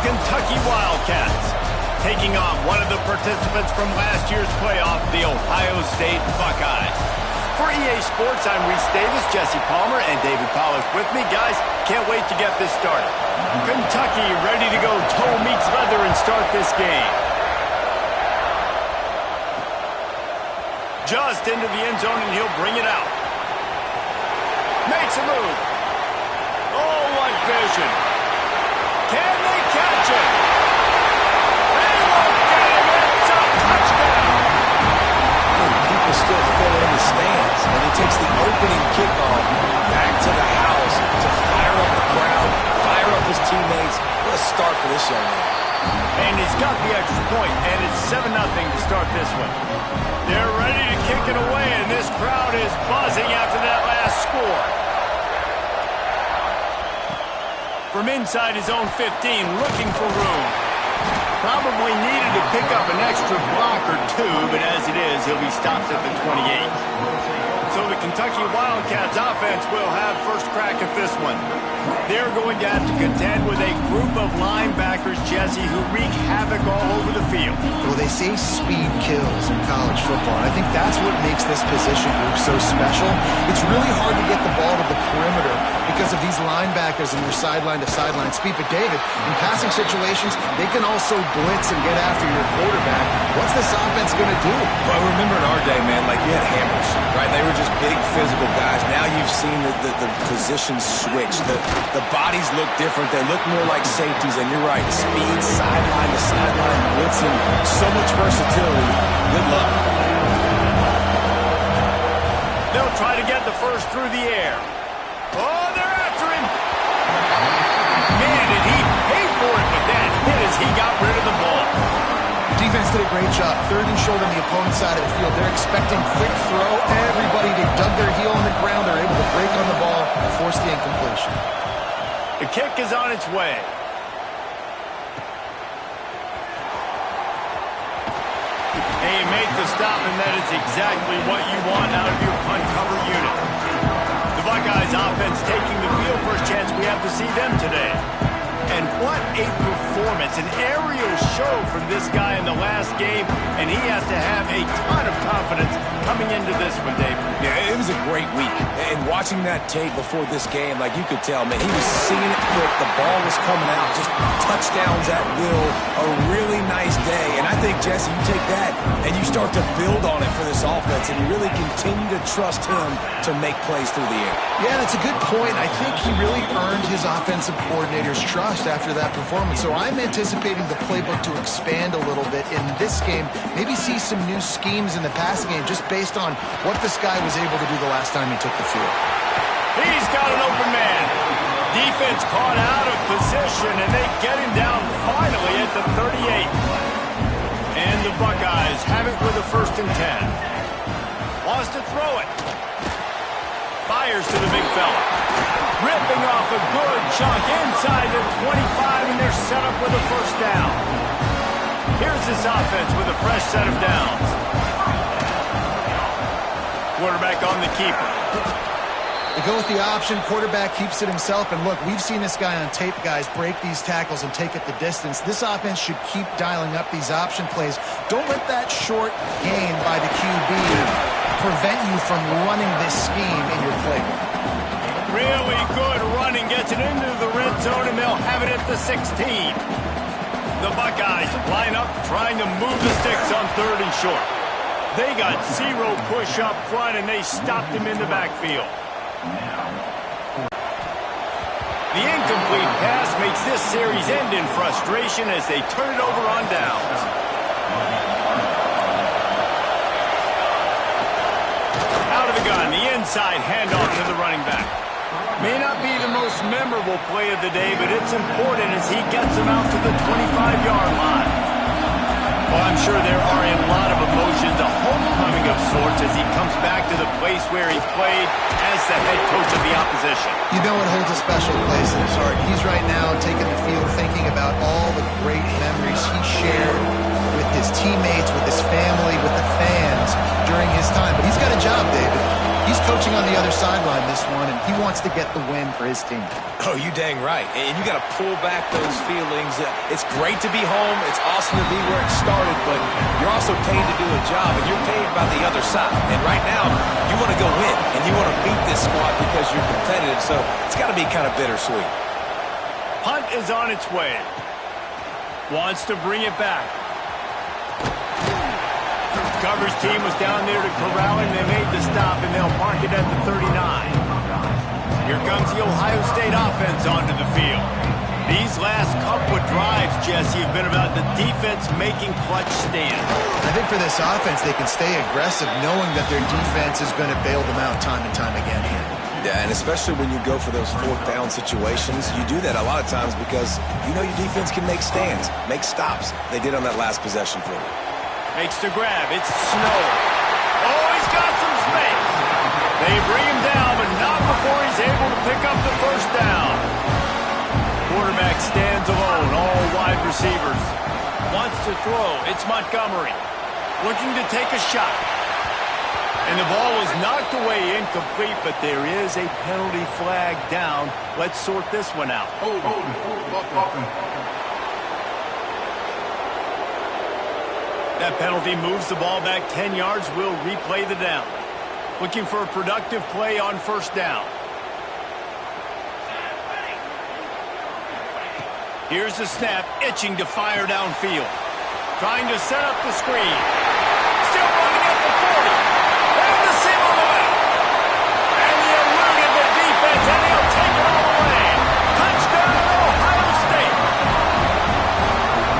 Kentucky Wildcats, taking on one of the participants from last year's playoff, the Ohio State Buckeyes. For EA Sports, I'm Reese Davis, Jesse Palmer, and David Pollack with me. Guys, can't wait to get this started. Kentucky ready to go toe meets leather and start this game. Just into the end zone, and he'll bring it out. Makes a move. Oh, what vision. Can they catch it? They won't get it. It's a touchdown. People still fill in the stands, and it takes the opening kickoff back to the house to fire up the crowd, fire up his teammates. What a start for this young man. And he's got the extra point, and it's 7-0 to start this one. They're ready to kick it away, and this crowd is buzzing after that last score. From inside his own 15, looking for room. Probably needed to pick up an extra block or two, but as it is, he'll be stopped at the 28. So the Kentucky Wildcats offense will have first crack at this one. They're going to have to contend with a group of linebackers, Jesse, who wreak havoc all over the field. Well, they say speed kills in college football, and I think that's what makes this position group so special. It's really hard to get the ball to the perimeter because of these linebackers and their sideline-to-sideline speed. But, David, in passing situations, they can also blitz and get after your quarterback. What's this offense going to do? Well, remember in our day, man, like you had hammers, right? They were just big physical guys. Now you've seen the positions switch. The bodies look different. They look more like safeties, and you're right. Speed, sideline to sideline, blitzing, so much versatility. Good luck. They'll try to get the first through the air. Oh, they're after him. Man, did he pay for it with that hit as he got rid of the ball. Defense did a great job. 3rd and short on the opponent's side of the field. They're expecting quick throw. Everybody, they dug their heel on the ground. They're able to break on the ball and force the incompletion. The kick is on its way. And you make the stop, and that is exactly what you want out of your punt cover unit. The Buckeyes offense taking the field. First chance we have to see them today. And what a performance, an aerial show from this guy in the last game, and he has to have a ton of confidence coming into this one, Dave. Yeah, it was a great week. And watching that tape before this game, like you could tell, man, he was seeing it quick. The ball was coming out, just touchdowns at will. A really nice day. And I think, Jesse, you take that and you start to build on it for this offense and you really continue to trust him to make plays through the air. Yeah, that's a good point. I think he really earned his offensive coordinator's trust after that performance. So I'm anticipating the playbook to expand a little bit in this game. Maybe see some new schemes in the passing game just based on what this guy was able to do the last time he took the field. He's got an open man. Defense caught out of position, and they get him down finally at the 38. And the Buckeyes have it with a 1st and 10. Wants to throw it. Fires to the big fella. Ripping off a good chunk inside the 25, and they're set up with a 1st down. Here's this offense with a fresh set of downs. Quarterback on the keeper. They go with the option. Quarterback keeps it himself. And look, we've seen this guy on tape, guys, break these tackles and take it the distance. This offense should keep dialing up these option plays. Don't let that short gain by the QB prevent you from running this scheme in your playbook. Really good running. Gets it into the red zone, and they'll have it at the 16. The Buckeyes line up trying to move the sticks on 3rd and short. They got 0 push up front, and they stopped him in the backfield. The incomplete pass makes this series end in frustration as they turn it over on downs. Out of the gun, the inside handoff to the running back. May not be the most memorable play of the day, but it's important as he gets him out to the 25-yard line. Well, I'm sure there are a lot of emotions, a homecoming of sorts as he comes back to the place where he played as the head coach of the opposition. You know it holds a special place in his heart. He's right now taking the field thinking about all the great memories he shared with his teammates, with his family, with the fans during his time. But he's got a job, David. He's coaching on the other sideline this one, and he wants to get the win for his team. Oh, you dang right. And you got to pull back those feelings. It's great to be home. It's awesome to be where it started, but you're also paid to do a job, and you're paid by the other side. And right now, you want to go win, and you want to beat this squad because you're competitive, so it's got to be kind of bittersweet. Punt is on its way. Wants to bring it back. Coverage team was down there to corral him. They made the stop, and they'll mark it at the 39. Here comes the Ohio State offense onto the field. These last couple of drives, Jesse, have been about the defense making clutch stands. I think for this offense, they can stay aggressive knowing that their defense is going to bail them out time and time again here. Yeah, and especially when you go for those fourth down situations, you do that a lot of times because you know your defense can make stands, make stops. They did on that last possession for you. Makes the grab. It's Snow. Oh, he's got some space. They bring him down, but not before he's able to pick up the first down. Quarterback stands alone, all wide receivers. Wants to throw. It's Montgomery. Looking to take a shot. And the ball was knocked away incomplete, but there is a penalty flag down. Let's sort this one out. That penalty moves the ball back 10 yards. We'll replay the down. Looking for a productive play on first down. Here's the snap, itching to fire downfield. Trying to set up the screen. Still running at the 40. And the seal on the way. And he eluded the defense, and he'll take it all away. Touchdown, Ohio State.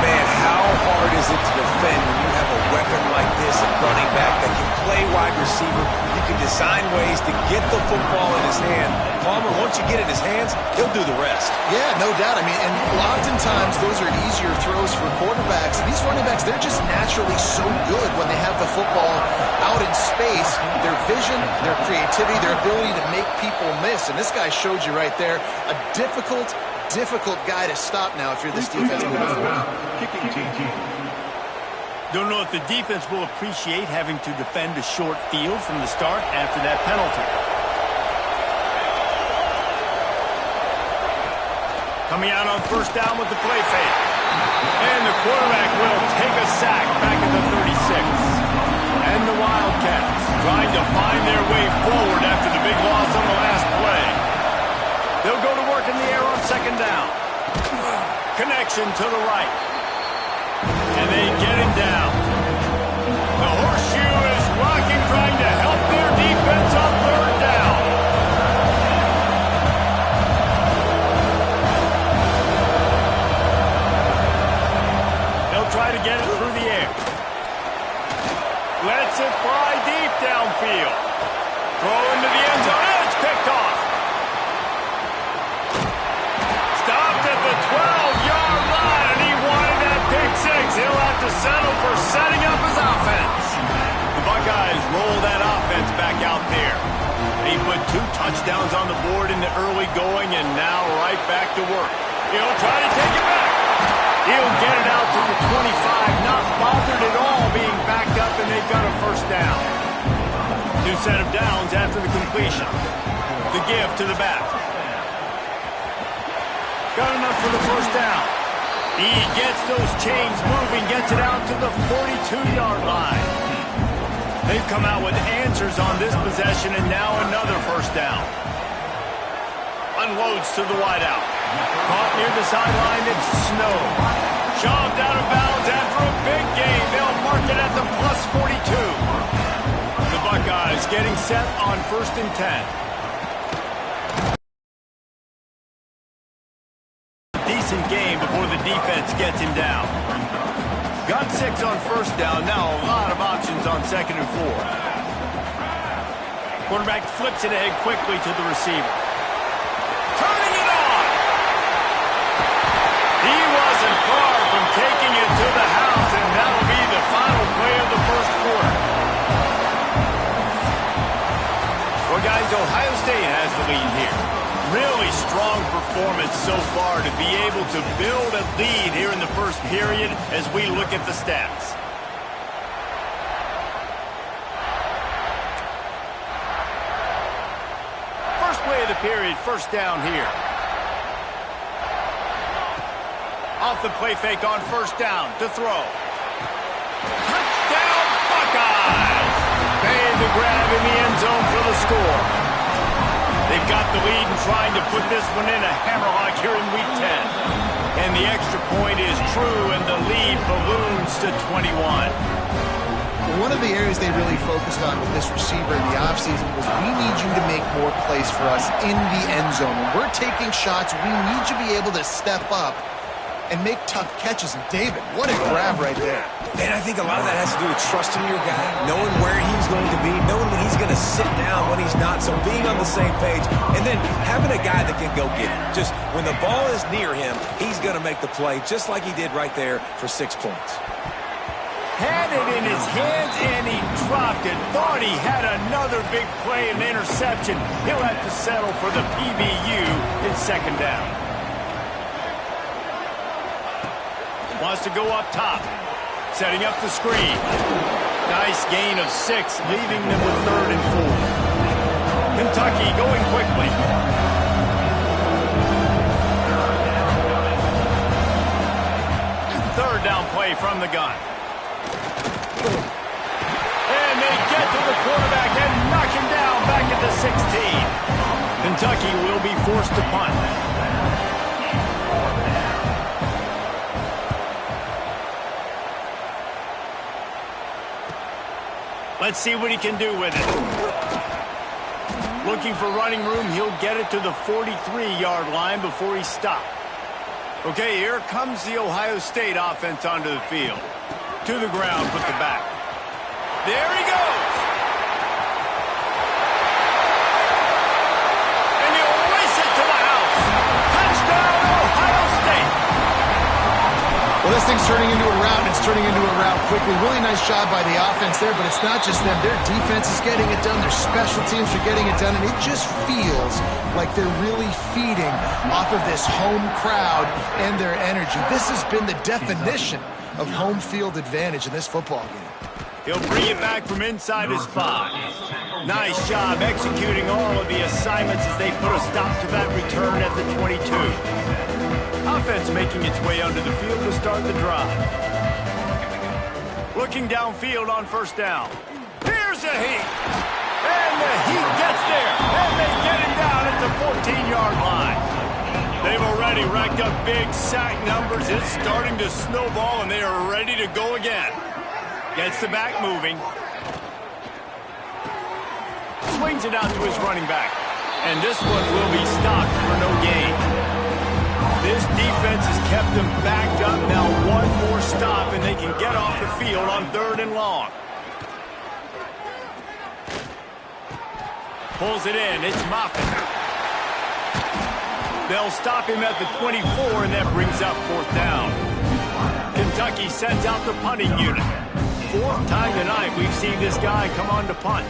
Man, how hard is it to defend when you have a weapon like this, a running back that can play wide receiver? You can design ways to get the football in his hand. Palmer, once you get it in his hands, he'll do the rest. Yeah, no doubt. I mean, and oftentimes those are easier throws for quarterbacks. These running backs, they're just naturally so good when they have the football out in space. Their vision, their creativity, their ability to make people miss. And this guy showed you right there, a difficult guy to stop now if you're this defense moving forward. Don't know if the defense will appreciate having to defend a short field from the start after that penalty. Coming out on first down with the play fake. And the quarterback will take a sack back at the 36. And the Wildcats trying to find their way forward after the big loss on the last play. They'll go to work in the air on second down. Connection to the right. And they get him down. The horseshoe is rocking, trying to help their defense on third down. They'll try to get it through the air. Lets it fly deep downfield. Throw into the end zone, and it's picked off. Stopped at the 12-yard line, and he wanted that pick six. He'll have to settle for setting up his offense. The Buckeyes roll that offense back out there. They put 2 touchdowns on the board in the early going, and now right back to work. He'll try to take it back. He'll get it out to the 25, not bothered at all being backed up, and they've got a first down. New set of downs after the completion. The give to the back. Got enough for the first down. He gets those chains moving, gets it out to the 42-yard line. They've come out with answers on this possession, and now another first down. Unloads to the wideout. Caught near the sideline, it's Snow. Shoved out of bounds after a big gain. They'll mark it at the plus 42. The Buckeyes getting set on 1st and 10. Decent game before the defense gets him down. Got 6 on first down. Now a lot of options on 2nd and 4. Quarterback flips it ahead quickly to the receiver. Turning it on. He wasn't far from taking it to the house, and that'll be the final play of the first quarter. Well, guys, Ohio State has the lead here. Really strong performance so far to be able to build a lead here in the first period as we look at the stats. period. First down here. Off the play fake on first down to throw. Touchdown, Buckeyes! Made the grab in the end zone for the score. They've got the lead and trying to put this one in a hammerlock here in Week 10. And the extra point is true, and the lead balloons to 21. One of the areas they really focused on with this receiver in the offseason was, we need you to make more plays for us in the end zone. When we're taking shots, we need you to be able to step up and make tough catches. And David, what a grab right there. And I think a lot of that has to do with trusting your guy, knowing where he's going to be, knowing when he's going to sit down, when he's not, so being on the same page, and then having a guy that can go get it. Just when the ball is near him, he's going to make the play, just like he did right there for 6 points. Had it in his hands, and he dropped it. Thought he had another big play and interception. He'll have to settle for the PBU in second down. Wants to go up top. Setting up the screen. Nice gain of 6, leaving them with 3rd and 4. Kentucky going quickly. Third down play from the gun. And they get to the quarterback and knock him down back at the 16. Kentucky will be forced to punt. Let's see what he can do with it. Looking for running room. He'll get it to the 43-yard line before he stopped. Okay, here comes the Ohio State offense onto the field. To the ground with the back. There he goes. And he'll race it to the house. Touchdown, Ohio State. Well, this thing's turning into a rout. It's turning into a rout quickly. Really nice job by the offense there, but it's not just them. Their defense is getting it done. Their special teams are getting it done, and it just feels like they're really feeding off of this home crowd and their energy. This has been the definition of home field advantage in this football game. He'll bring it back from inside his 5. Nice job executing all of the assignments as they put a stop to that return at the 22. Offense making its way onto the field to start the drive. Looking downfield on first down. Here's a heat. And the heat gets there. And they get him down at the 14-yard line. They've already racked up big sack numbers. It's starting to snowball, and they are ready to go again. Gets the back moving. Swings it out to his running back. And this one will be stopped for no gain. This defense has kept them backed up. Now one more stop, and they can get off the field on 3rd and long. Pulls it in. It's Moffitt. They'll stop him at the 24, and that brings up 4th down. Kentucky sends out the punting unit. 4th time tonight we've seen this guy come on to punt.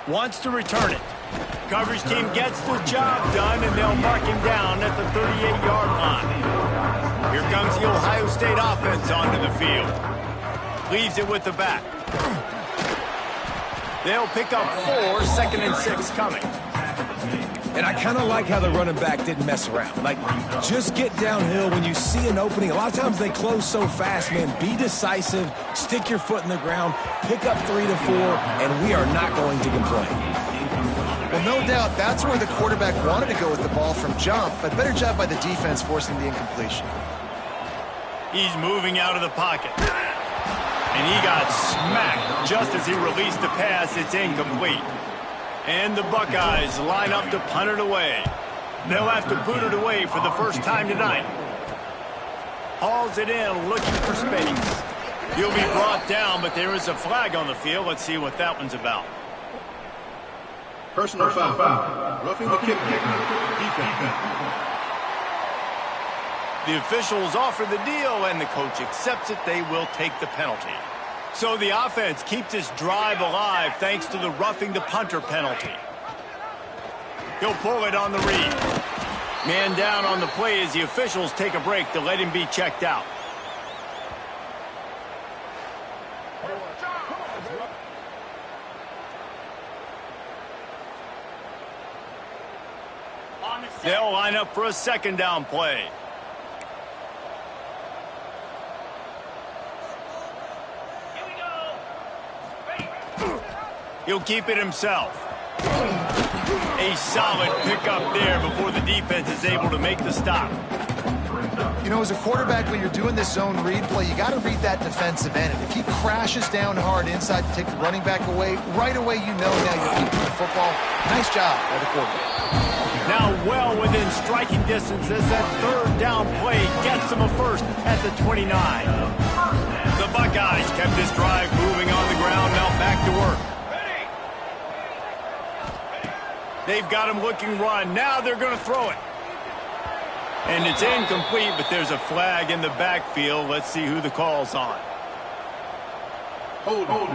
Wants to return it. Coverage team gets the job done, and they'll mark him down at the 38-yard line. Here comes the Ohio State offense onto the field. Leaves it with the back. They'll pick up 4, 2nd and 6 coming. And I kind of like how the running back didn't mess around. Like, just get downhill when you see an opening. A lot of times they close so fast, man. Be decisive, stick your foot in the ground, pick up 3 to 4, and we are not going to complain. Well, no doubt that's where the quarterback wanted to go with the ball from jump, but better job by the defense forcing the incompletion. He's moving out of the pocket. And he got smacked just as he released the pass. It's incomplete. And the Buckeyes line up to punt it away. They'll have to boot it away for the first time tonight. Hauls it in, looking for space. He'll be brought down, but there is a flag on the field. Let's see what that one's about. Personal foul. Roughing the kick. Defense. The officials offer the deal, and the coach accepts it. They will take the penalty. So the offense keeps this drive alive thanks to the roughing the punter penalty. He'll pull it on the read. Man down on the play as the officials take a break to let him be checked out. They'll line up for a second down play. He'll keep it himself. A solid pickup there before the defense is able to make the stop. You know, as a quarterback, when you're doing this zone read play, you got to read that defensive end. And if he crashes down hard inside to take the running back away, right away you know now you're keeping the football. Nice job by the quarterback. Now well within striking distance as that third down play gets them a first at the 29. The Buckeyes kept this drive moving on the ground, now back to work. They've got him looking run. Now they're going to throw it. And it's incomplete, but there's a flag in the backfield. Let's see who the call's on. Hold it.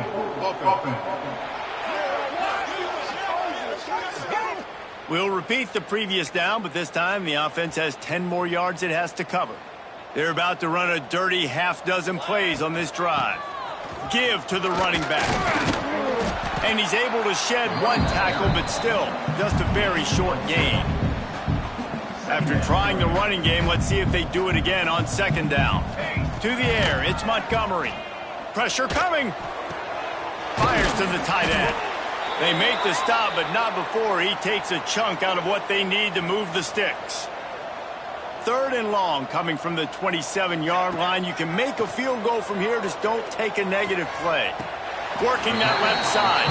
We'll repeat the previous down, but this time the offense has 10 more yards it has to cover. They're about to run a dirty half-dozen plays on this drive. Give to the running back. And he's able to shed one tackle, but still just a very short gain. After trying the running game, let's see if they do it again on second down. To the air, it's Montgomery. Pressure coming. Fires to the tight end. They make the stop, but not before he takes a chunk out of what they need to move the sticks. Third and long coming from the 27-yard line. You can make a field goal from here, just don't take a negative play. Working that left side.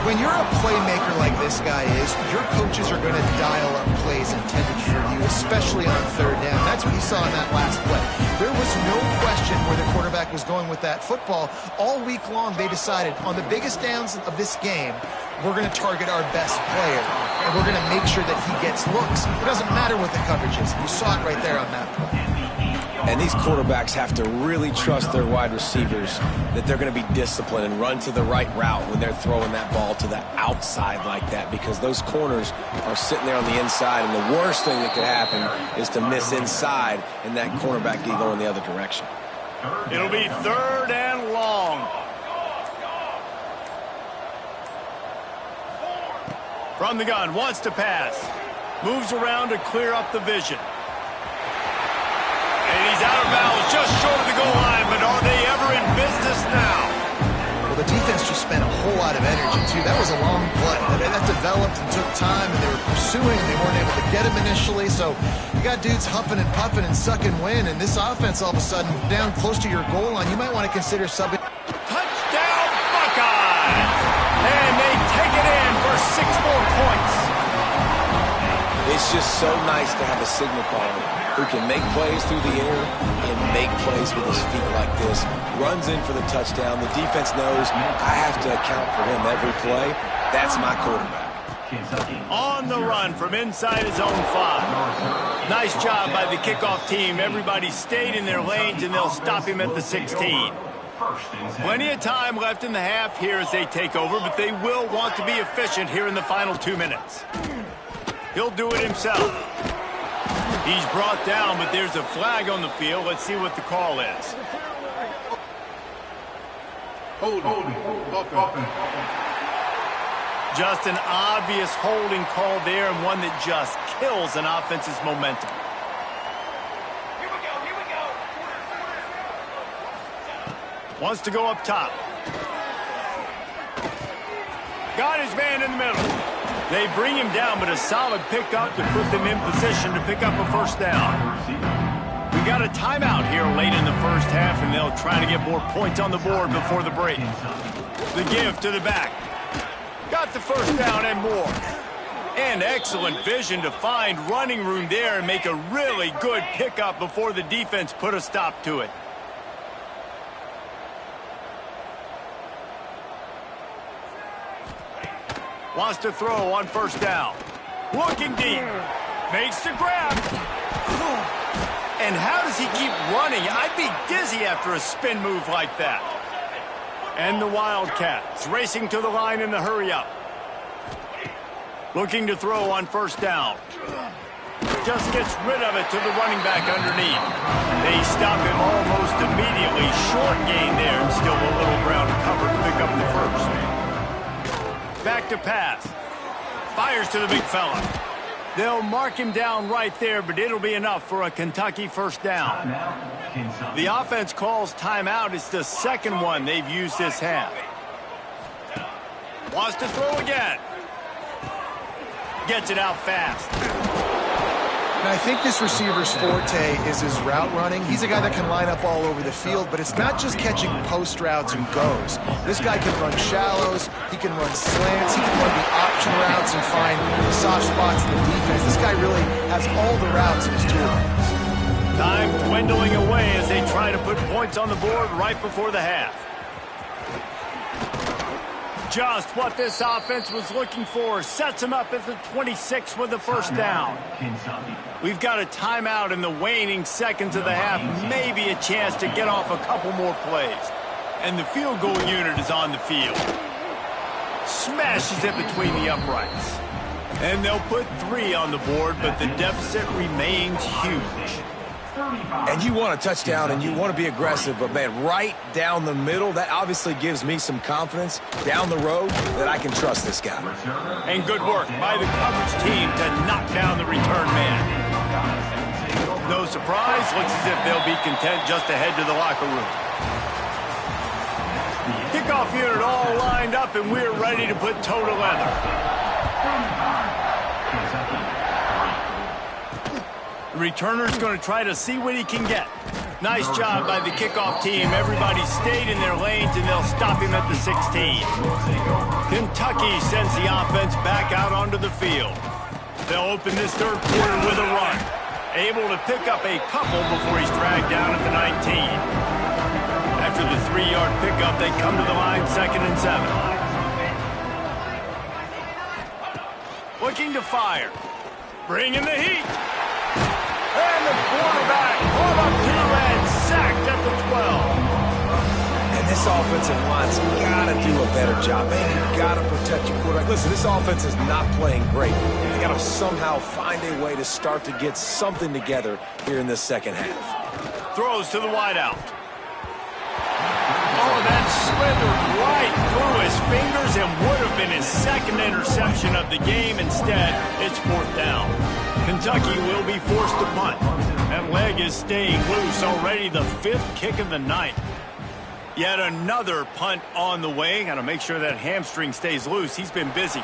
When you're a playmaker like this guy is, your coaches are going to dial up plays intended for you, especially on third down. That's what you saw in that last play. There was no question where the quarterback was going with that football. All week long, they decided on the biggest downs of this game, we're going to target our best player, and we're going to make sure that he gets looks. It doesn't matter what the coverage is. You saw it right there on that play. And these quarterbacks have to really trust their wide receivers that they're going to be disciplined and run to the right route when they're throwing that ball to the outside like that, because those corners are sitting there on the inside, and the worst thing that could happen is to miss inside and that cornerback get going the other direction. It'll be third and long. From the gun, wants to pass. Moves around to clear up the vision. And he's out of bounds, just short of the goal line, but are they ever in business now? Well, the defense just spent a whole lot of energy, too. That was a long play. That developed and took time, and they were pursuing. They weren't able to get him initially, so you got dudes huffing and puffing and sucking wind, and this offense all of a sudden down close to your goal line. You might want to consider subbing. Touchdown, Buckeyes! And they take it in for 6 more points. It's just so nice to have a signal caller who can make plays through the air and make plays with his feet like this. Runs in for the touchdown. The defense knows I have to account for him every play. That's my quarterback. On the run from inside his own 5. Nice job by the kickoff team. Everybody stayed in their lanes, and they'll stop him at the 16. Plenty of time left in the half here as they take over, but they will want to be efficient here in the final 2 minutes. He'll do it himself. He's brought down, but there's a flag on the field. Let's see what the call is. Just an obvious holding call there, and one that just kills an offense's momentum. Wants to go up top. Got his man in the middle. They bring him down, but a solid pickup to put them in position to pick up a first down. We got a timeout here late in the first half, and they'll try to get more points on the board before the break. The give to the back. Got the first down and more. And excellent vision to find running room there and make a really good pickup before the defense put a stop to it. Wants to throw on first down. Looking deep. Makes the grab. And how does he keep running? I'd be dizzy after a spin move like that. And the Wildcats racing to the line in the hurry-up. Looking to throw on first down. Just gets rid of it to the running back underneath. They stop him almost immediately. Short gain there, and still a little ground to cover to pick up the first. Back to pass. Fires to the big fella. They'll mark him down right there, but it'll be enough for a Kentucky first down. The offense calls timeout. It's the second one they've used this half. Wants to throw again. Gets it out fast. And I think this receiver's forte is his route running. He's a guy that can line up all over the field, but it's not just catching post routes and goes. This guy can run shallows, he can run slants, he can run the option routes and find the soft spots in the defense. This guy really has all the routes in his toolbox. Time dwindling away as they try to put points on the board right before the half. Just what this offense was looking for. Sets him up at the 26 with the first down. We've got a timeout in the waning seconds of the half. Maybe a chance to get off a couple more plays. And the field goal unit is on the field. Smashes it between the uprights. And they'll put 3 on the board, but the deficit remains huge. And you want a touchdown and you want to be aggressive, but man, right down the middle, that obviously gives me some confidence down the road that I can trust this guy. And good work by the coverage team to knock down the return man. No surprise, looks as if they'll be content just to head to the locker room. Kickoff unit all lined up and we're ready to put toe to leather. The returner's going to try to see what he can get. Nice job by the kickoff team. Everybody stayed in their lanes, and they'll stop him at the 16. Kentucky sends the offense back out onto the field. They'll open this third quarter with a run. Able to pick up a couple before he's dragged down at the 19. After the 3-yard pickup, they come to the line 2nd and 7. Looking to fire. Bringing the heat. And the quarterback pulled up to and sacked at the 12. And this offensive line's got to do a better job, man. You got to protect your quarterback. Listen, this offense is not playing great. They got to somehow find a way to start to get something together here in this second half. Throws to the wideout. Oh, that slithered right through his fingers and would have been his second interception of the game. Instead, it's 4th down. Kentucky will be forced to punt. That leg is staying loose already, the 5th kick of the night. Yet another punt on the way. Got to make sure that hamstring stays loose. He's been busy.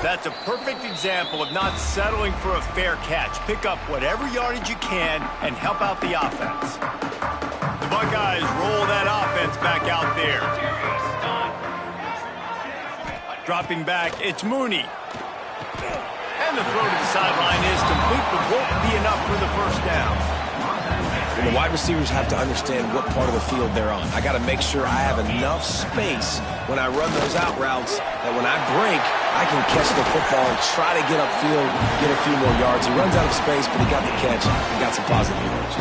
That's a perfect example of not settling for a fair catch. Pick up whatever yardage you can and help out the offense. The Buckeyes roll that offense back out there. Dropping back, it's Mooney. And the throw to the sideline is complete, but won't be enough for the first down. And the wide receivers have to understand what part of the field they're on. I got to make sure I have enough space when I run those out routes that when I break, I can catch the football and try to get upfield, get a few more yards. He runs out of space, but he got the catch. He got some positive yards.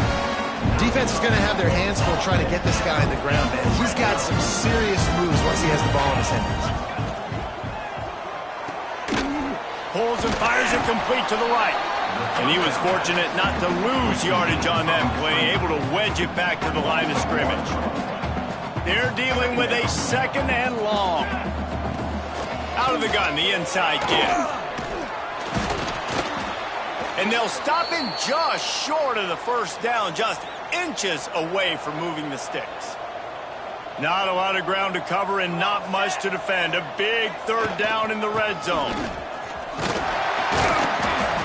Defense is going to have their hands full trying to get this guy in the ground, man. He's got some serious moves once he has the ball in his hands. Pulls and fires it complete to the right. And he was fortunate not to lose yardage on that play, able to wedge it back to the line of scrimmage. They're dealing with a 2nd and long. Out of the gun, the inside give. And they'll stop him just short of the first down, just inches away from moving the sticks. Not a lot of ground to cover and not much to defend. A big 3rd down in the red zone.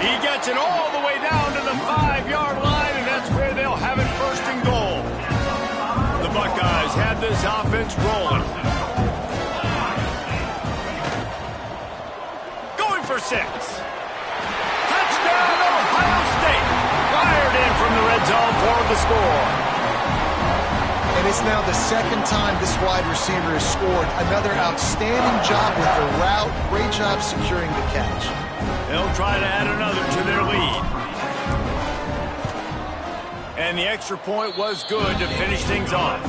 He gets it all the way down to the 5-yard line, and that's where they'll have it 1st and goal. The Buckeyes have this offense rolling. Going for 6. Touchdown, Ohio State. Fired in from the red zone for the score. And it's now the 2nd time this wide receiver has scored. Another outstanding job with the route. Great job securing the catch. They'll try to add another to their lead. And the extra point was good to finish things off.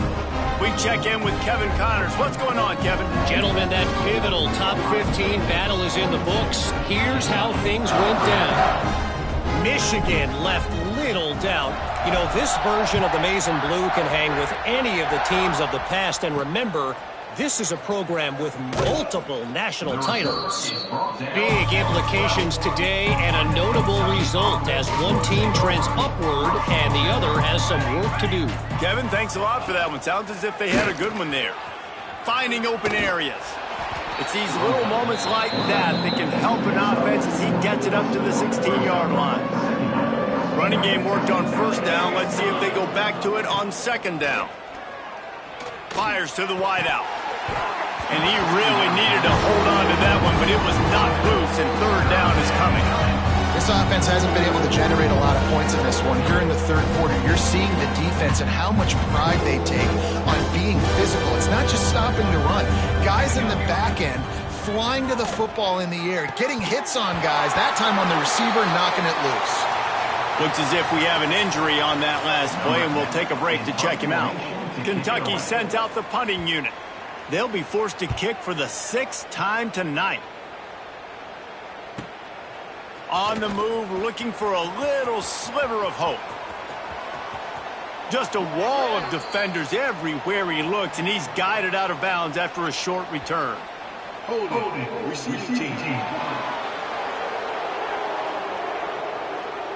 We check in with Kevin Connors. What's going on, Kevin? Gentlemen, that pivotal top 15 battle is in the books. Here's how things went down. Michigan left little doubt. You know, this version of the Maize and Blue can hang with any of the teams of the past. And remember, This is a program with multiple national titles. Big implications today and a notable result as one team trends upward and the other has some work to do. Kevin, thanks a lot for that one. Sounds as if they had a good one there. Finding open areas. It's these little moments like that that can help an offense as he gets it up to the 16-yard line. Running game worked on first down. Let's see if they go back to it on second down. Fires to the wideout. And he really needed to hold on to that one, but it was knocked loose, and third down is coming. This offense hasn't been able to generate a lot of points in this one. Here in the third quarter, you're seeing the defense and how much pride they take on being physical. It's not just stopping the run. Guys in the back end flying to the football in the air, getting hits on guys, that time on the receiver, knocking it loose. Looks as if we have an injury on that last play, and we'll take a break to check him out. Kentucky sends out the punting unit. They'll be forced to kick for the 6th time tonight. On the move, looking for a little sliver of hope. Just a wall of defenders everywhere he looks, and he's guided out of bounds after a short return. Holding, receiving team.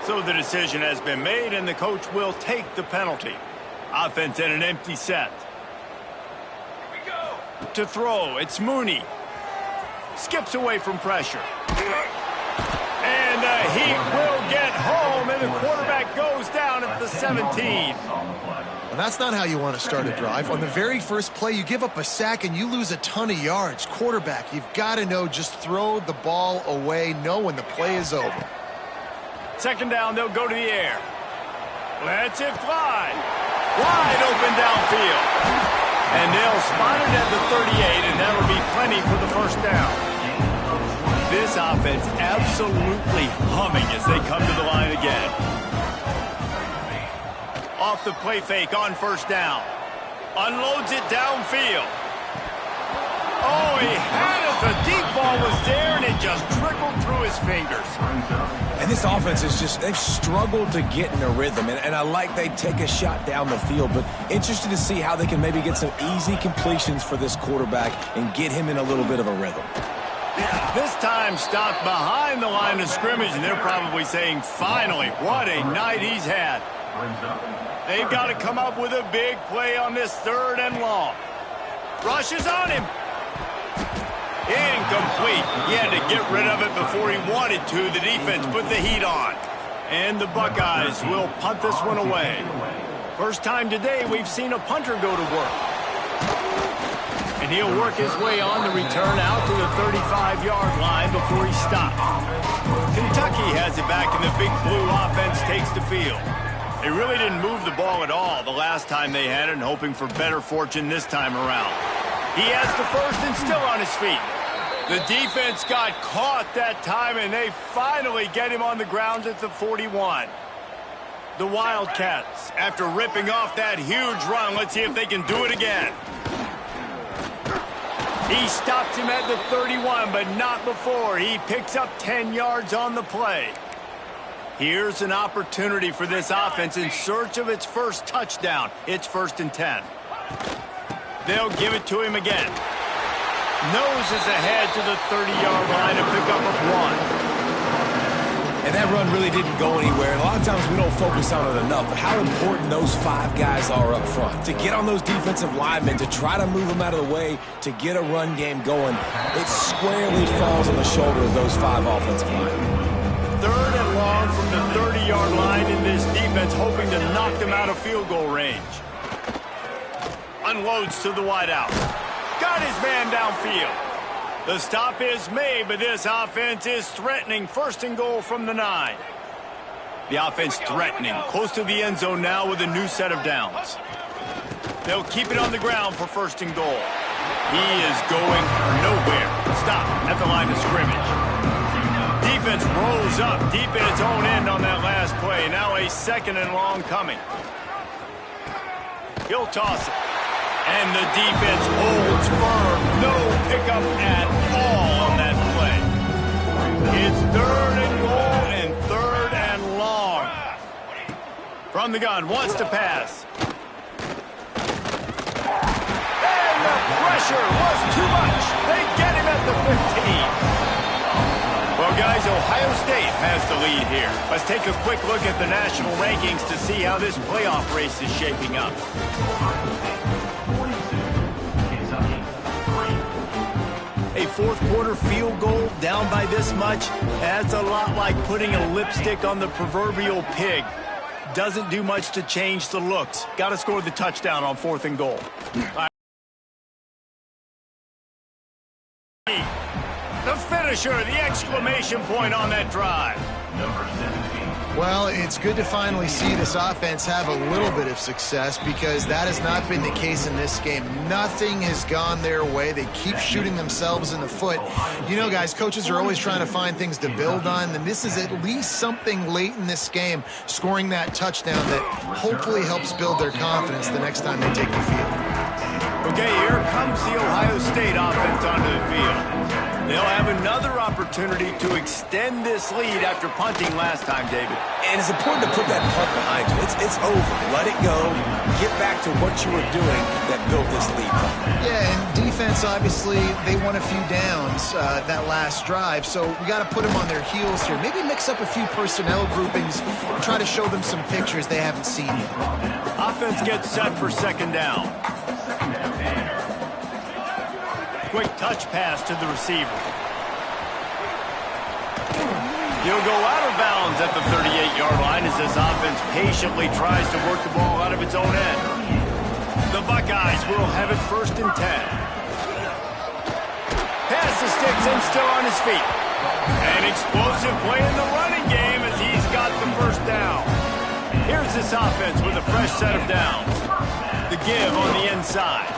So the decision has been made, and the coach will take the penalty. Offense in an empty set. To throw, it's Mooney. Skips away from pressure. And the Heat will get home, and the quarterback goes down at the 17. And that's not how you want to start a drive. On the very first play, you give up a sack and you lose a ton of yards. Quarterback, you've got to know, just throw the ball away, know when the play is over. Second down, they'll go to the air. Lets it fly. Wide open downfield. And they'll spot it at the 38, and that'll be plenty for the first down. This offense absolutely humming as they come to the line again. Off the play fake on first down. Unloads it downfield. Oh, he had it. The deep ball was there, and it just trickled through his fingers. And this offense is just, they've struggled to get in a rhythm. And I like they take a shot down the field, but interested to see how they can maybe get some easy completions for this quarterback and get him in a little bit of a rhythm. This time stopped behind the line of scrimmage, and they're probably saying, finally, what a night he's had. They've got to come up with a big play on this third and long. Rushes on him. Incomplete. He had to get rid of it before he wanted to. The defense put the heat on. And the Buckeyes will punt this one away. First time today we've seen a punter go to work. And he'll work his way on the return out to the 35-yard line before he stops. Kentucky has it back, and the Big Blue offense takes the field. They really didn't move the ball at all the last time they had it, and hoping for better fortune this time around. He has the first and still on his feet. The defense got caught that time, and they finally get him on the ground at the 41. The Wildcats, after ripping off that huge run, let's see if they can do it again. He stops him at the 31, but not before. He picks up 10 yards on the play. Here's an opportunity for this offense in search of its first touchdown. It's 1st and 10. They'll give it to him again. Noses ahead to the 30-yard line, a pickup of 1. And that run really didn't go anywhere. And a lot of times we don't focus on it enough, but how important those 5 guys are up front. To get on those defensive linemen, to try to move them out of the way, to get a run game going, it squarely falls on the shoulder of those 5 offensive linemen. Third and long from the 30-yard line in this defense, hoping to knock them out of field goal range. Unloads to the wideout. Got his man downfield. The stop is made, but this offense is threatening. 1st and goal from the 9. The offense threatening. Close to the end zone now with a new set of downs. They'll keep it on the ground for 1st and goal. He is going nowhere. Stop at the line of scrimmage. Defense rolls up deep in its own end on that last play. Now a 2nd and long coming. He'll toss it. And the defense holds firm. No pickup at all on that play. It's 3rd and goal and 3rd and long. From the gun, wants to pass. And the pressure was too much. They get him at the 15. Well, guys, Ohio State has the lead here. Let's take a quick look at the national rankings to see how this playoff race is shaping up. A fourth quarter field goal down by this much, that's a lot like putting a lipstick on the proverbial pig. Doesn't do much to change the looks. Got to score the touchdown on 4th and goal. The finisher, the exclamation point on that drive. Well, it's good to finally see this offense have a little bit of success because that has not been the case in this game. Nothing has gone their way. They keep shooting themselves in the foot. You know, guys, coaches are always trying to find things to build on, and this is at least something late in this game, scoring that touchdown that hopefully helps build their confidence the next time they take the field. Okay, here comes the Ohio State offense onto the field. They'll have another opportunity to extend this lead after punting last time, David. And it's important to put that punt behind you. It's over. Let it go. Get back to what you were doing that built this lead. Yeah, and defense, obviously, they won a few downs that last drive, so we got to put them on their heels here. Maybe mix up a few personnel groupings and try to show them some pictures they haven't seen yet. Offense gets set for 2nd down. Quick touch pass to the receiver. He'll go out of bounds at the 38-yard line as this offense patiently tries to work the ball out of its own end. The Buckeyes will have it 1st and 10. Pass the sticks and still on his feet. An explosive play in the running game as he's got the 1st down. Here's this offense with a fresh set of downs. The give on the inside.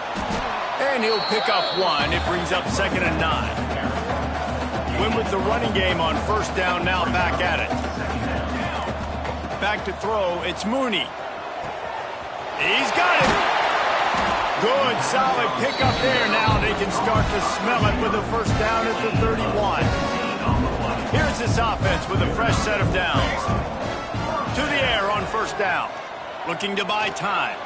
And he'll pick up 1. It brings up 2nd and 9. Win with the running game on 1st down, now back at it. Back to throw, it's Mooney. He's got it. Good, solid pickup there. Now they can start to smell it with a 1st down at the 31. Here's this offense with a fresh set of downs. To the air on 1st down. Looking to buy time.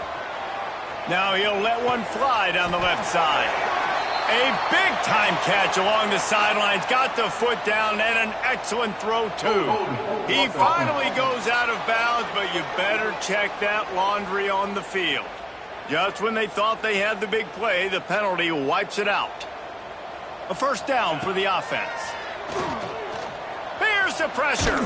Now he'll let one fly down the left side. A big-time catch along the sidelines. Got the foot down and an excellent throw, too. He finally goes out of bounds, but you better check that laundry on the field. Just when they thought they had the big play, the penalty wipes it out. A 1st down for the offense. Here's the pressure.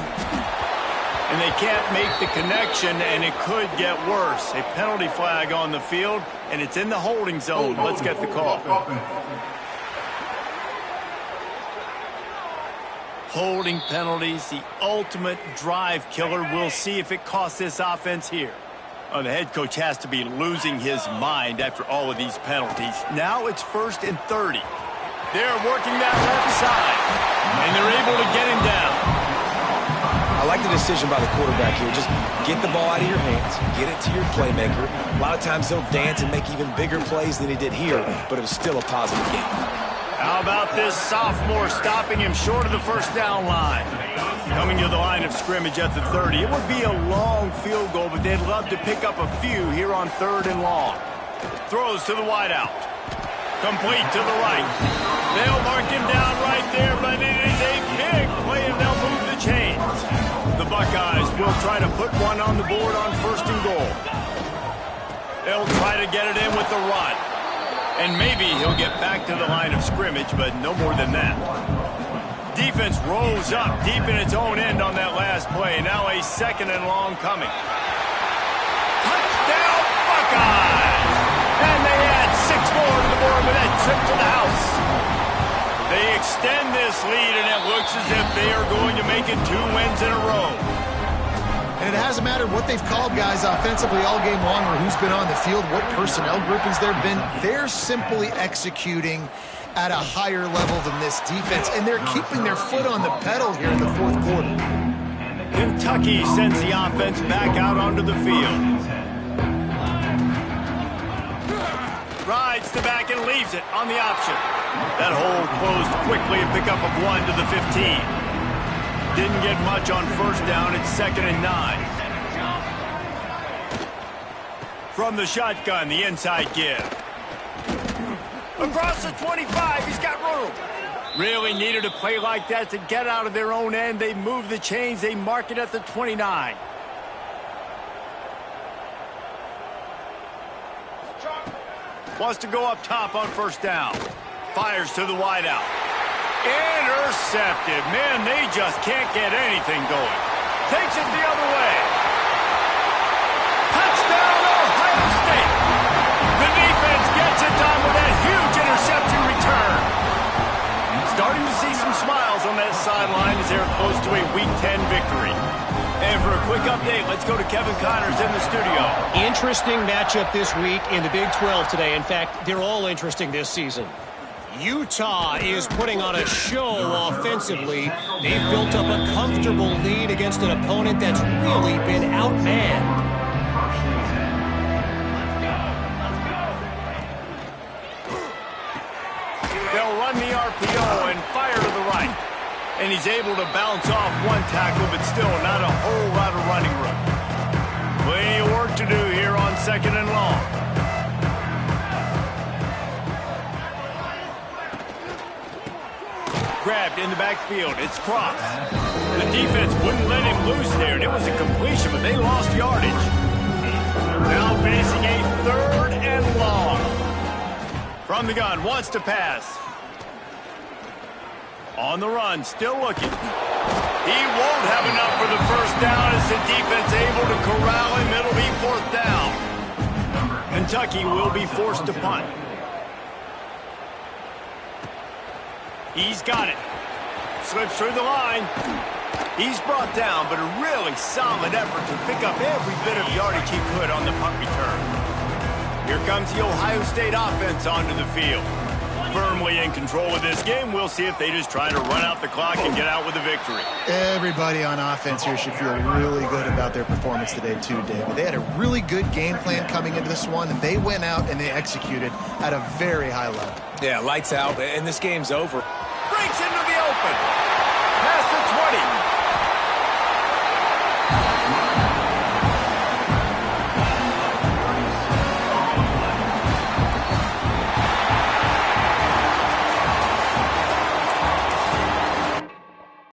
And they can't make the connection, and it could get worse. A penalty flag on the field, and it's in the holding zone. Let's get the call. Holding penalties, the ultimate drive killer. We'll see if it costs this offense here. Oh, the head coach has to be losing his mind after all of these penalties. Now it's 1st and 30. They're working that left side, and they're able to get him down. I like the decision by the quarterback here. Just get the ball out of your hands, get it to your playmaker. A lot of times he'll dance and make even bigger plays than he did here, but it was still a positive game. How about this sophomore stopping him short of the 1st down line? Coming to the line of scrimmage at the 30. It would be a long field goal, but they'd love to pick up a few here on 3rd and long. Throws to the wideout. Complete to the right. They'll mark him down right there, but it is a big play, and they'll move the chains. The Buckeyes will try to put one on the board on 1st and goal. They'll try to get it in with the run. And maybe he'll get back to the line of scrimmage, but no more than that. Defense rolls up deep in its own end on that last play. Now a 2nd and long coming. Touchdown, Buckeyes! And they add 6 more to the board with that trip to the house. They extend this lead, and it looks as if they are going to make it 2 wins in a row. And it hasn't mattered what they've called, guys, offensively all game long, or who's been on the field, what personnel groupings there have been. They're simply executing at a higher level than this defense, and they're keeping their foot on the pedal here in the 4th quarter. Kentucky sends the offense back out onto the field. Rides the back and leaves it on the option. That hole closed quickly, a pickup of 1 to the 15. Didn't get much on 1st down. It's 2nd and 9. From the shotgun, the inside give. Across the 25, he's got room. Really needed a play like that to get out of their own end. They move the chains. They mark it at the 29. Wants to go up top on first down. Fires to the wideout. Intercepted. Man, they just can't get anything going. Takes it the other way. Touchdown, Ohio State. The defense gets it done with that huge interception return. Starting to see some smiles on that sideline as they're close to a Week 10 victory. And for a quick update, let's go to Kevin Connors in the studio. Interesting matchup this week in the Big 12 today. In fact, they're all interesting this season. Utah is putting on a show offensively. They've built up a comfortable lead against an opponent that's really been outmanned. They'll run the RPO and fire to the right. And he's able to bounce off one tackle, but still not a whole lot of running room. Plenty of work to do here on 2nd and long. Grabbed in the backfield. It's Cross. The defense wouldn't let him loose there, and it was a completion, but they lost yardage. Now facing a 3rd and long. From the gun, wants to pass. On the run, still looking. He won't have enough for the first down as the defense able to corral him. It'll be 4th down. Kentucky will be forced to punt. He's got it. Slips through the line. He's brought down, but a really solid effort to pick up every bit of yardage he could on the punt return. Here comes the Ohio State offense onto the field. Firmly in control of this game. We'll see if they just try to run out the clock and get out with a victory. Everybody on offense here should feel really good about their performance today too, David. They had a really good game plan coming into this one, and they went out and they executed at a very high level. Yeah, lights out, and this game's over. Breaks into the open.